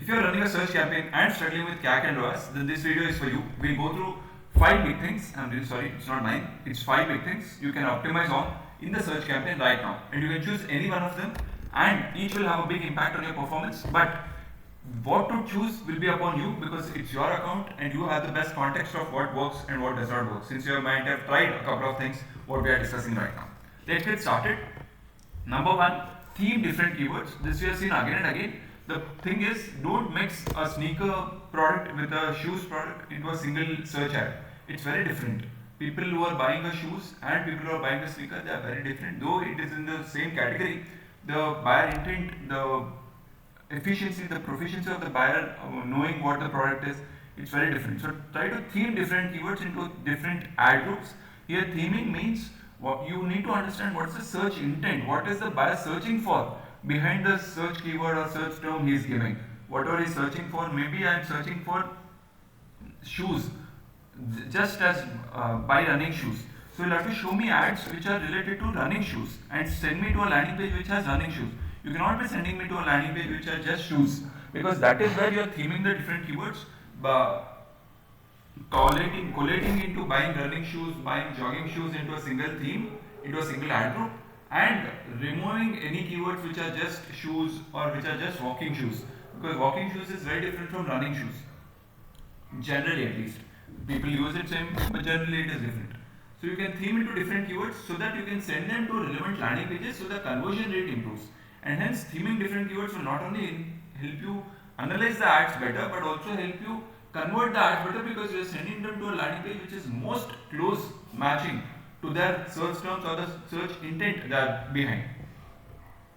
If you're running a search campaign and struggling with CAC and ROAS, then this video is for you. We'll go through 5 big things. I'm really sorry, it's not 9. It's 5 big things you can optimize on in the search campaign right now. And you can choose any one of them, and each will have a big impact on your performance. But what to choose will be upon you, because it's your account and you have the best context of what works and what does not work, since you might have tried a couple of things what we are discussing right now. Let's get started. Number 1, theme different keywords. This we have seen again and again. The thing is, don't mix a sneaker product with a shoes product into a single search ad. It's very different. People who are buying a shoes and people who are buying a sneaker, they are very different. Though it is in the same category, the buyer intent, the efficiency, the proficiency of the buyer knowing what the product is, it's very different. So try to theme different keywords into different ad groups. Here theming means what you need to understand what's the search intent, what is the buyer searching for behind the search keyword or search term he is giving. Whatever he's searching for, maybe I am searching for shoes, just as buy running shoes. So you'll have to show me ads which are related to running shoes and send me to a landing page which has running shoes. You cannot be sending me to a landing page which are just shoes, because that is where you are theming the different keywords, collating into buying running shoes, buying jogging shoes into a single theme, into a single ad group, and removing any keywords which are just shoes or which are just walking shoes, because walking shoes is very different from running shoes. Generally, at least, people use it same, but generally it is different. So you can theme into different keywords so that you can send them to relevant landing pages, so the conversion rate improves. And hence, theming different keywords will not only help you analyze the ads better, but also help you convert the ads better, because you are sending them to a landing page which is most close matching to their search terms or the search intent that behind.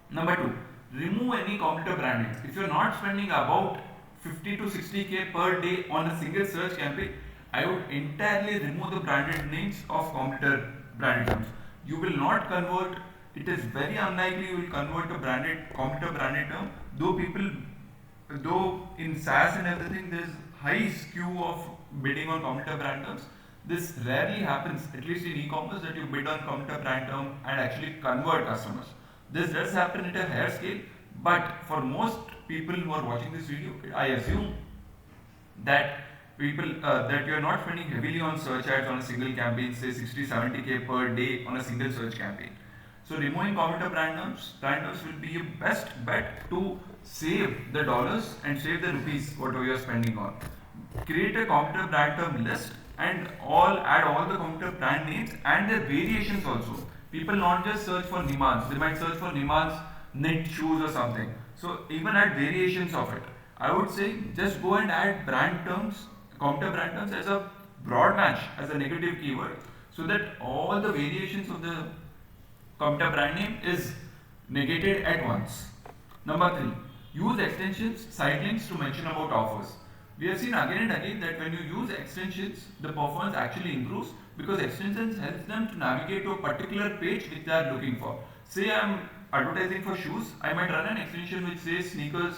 Number 2, remove any competitor brand names. If you are not spending about 50 to 60k per day on a single search campaign, I would entirely remove the branded names of competitor branded terms. You will not convert. It is very unlikely you will convert a competitor branded term. Though in SaaS and everything there is high skew of bidding on competitor brand terms, this rarely happens, at least in e-commerce, that you bid on competitor brand term and actually convert customers. This does happen at a higher scale, but for most people who are watching this video, I assume that that you are not spending heavily on search ads on a single campaign, say 60-70k per day on a single search campaign. So removing competitor brand terms will be your best bet to save the dollars and save the rupees whatever you are spending on. Create a competitor brand term list and add all the competitor brand names and their variations also. People not just search for Niman's, they might search for Niman's knit shoes or something. So even add variations of it. I would say just go and add brand terms, competitor brand terms as a broad match, as a negative keyword, so that all the variations of the competitor brand name is negated at once. Number 3, use extensions, site links to mention about offers. We have seen again and again that when you use extensions, the performance actually improves, because extensions helps them to navigate to a particular page which they are looking for. Say I am advertising for shoes, I might run an extension which says sneakers,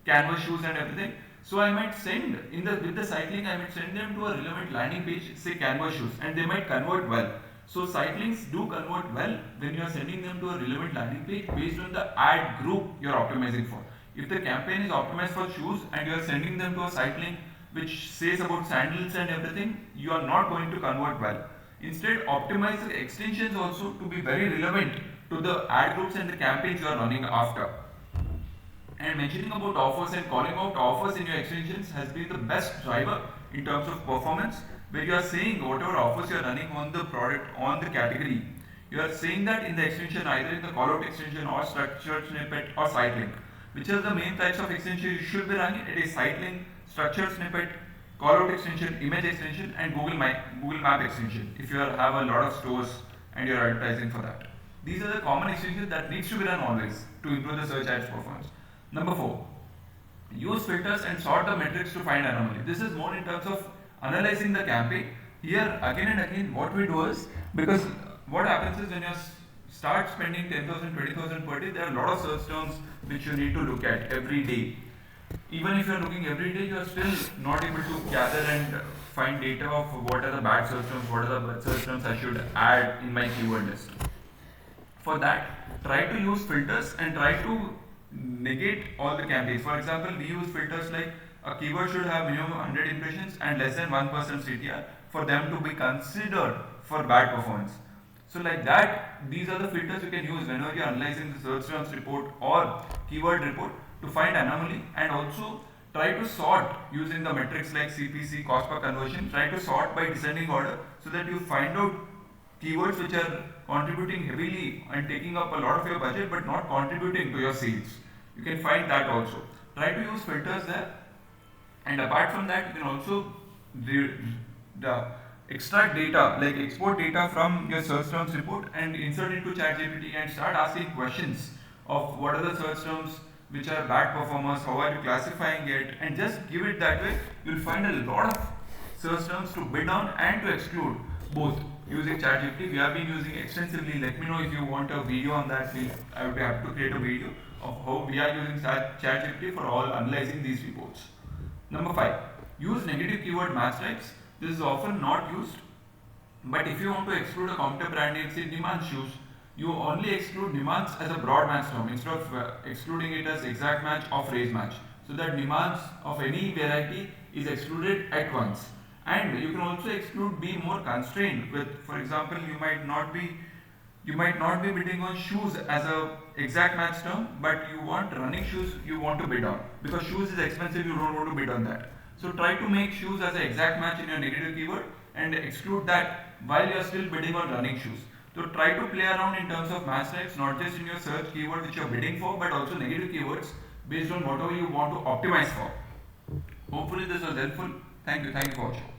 canvas shoes and everything. So I might send with the site link, I might send them to a relevant landing page, say canvas shoes, and they might convert well. So site links do convert well when you are sending them to a relevant landing page based on the ad group you are optimizing for. If the campaign is optimized for shoes and you are sending them to a site link which says about sandals and everything, you are not going to convert well. Instead, optimize the extensions also to be very relevant to the ad groups and the campaigns you are running after. And mentioning about offers and calling out offers in your extensions has been the best driver in terms of performance, where you are saying whatever offers you are running on the product, on the category, you are saying that in the extension, either in the callout extension or structured snippet or site link. Which are the main types of extension you should be running? It is site link, structured snippet, callout extension, image extension, and Google Map extension, if you have a lot of stores and you are advertising for that. These are the common extensions that needs to be run always to improve the search ads performance. Number 4, use filters and sort the metrics to find anomaly. This is more in terms of analyzing the campaign. Here again and again what we do is, because what happens is when you start spending 10,000, 20,000 per day, there are a lot of search terms which you need to look at every day. Even if you are looking every day, you are still not able to gather and find data of what are the bad search terms, what are the bad search terms I should add in my keyword list. For that, try to use filters and try to negate all the campaigns. For example, we use filters like a keyword should have minimum 100 impressions and less than 1% CTR for them to be considered for bad performance. So like that, these are the filters you can use whenever you are analyzing the search terms report or keyword report to find anomaly, and also try to sort using the metrics like CPC, cost per conversion. Try to sort by descending order so that you find out keywords which are contributing heavily and taking up a lot of your budget but not contributing to your sales. You can find that also. Try to use filters there, and apart from that, you can also the extract data, like export data from your search terms report and insert it to ChatGPT and start asking questions of what are the search terms which are bad performers, how are you classifying it, and just give it that way. You'll find a lot of search terms to bid on and to exclude both using ChatGPT. We have been using extensively. Let me know if you want a video on that. I would be happy to create a video of how we are using ChatGPT for all analyzing these reports. Number 5. Use negative keyword match types. This is often not used, but if you want to exclude a counter brand name, say Niman shoes, you only exclude Nimans as a broad match term instead of excluding it as exact match or phrase match. So that Nimans of any variety is excluded at once. And you can also exclude, be more constrained with, for example, you might not be bidding on shoes as a exact match term, but you want running shoes you want to bid on, because shoes is expensive, you don't want to bid on that. So try to make shoes as an exact match in your negative keyword and exclude that while you are still bidding on running shoes. So try to play around in terms of match types, not just in your search keyword which you are bidding for, but also negative keywords based on whatever you want to optimize for. Hopefully this was helpful. Thank you for watching.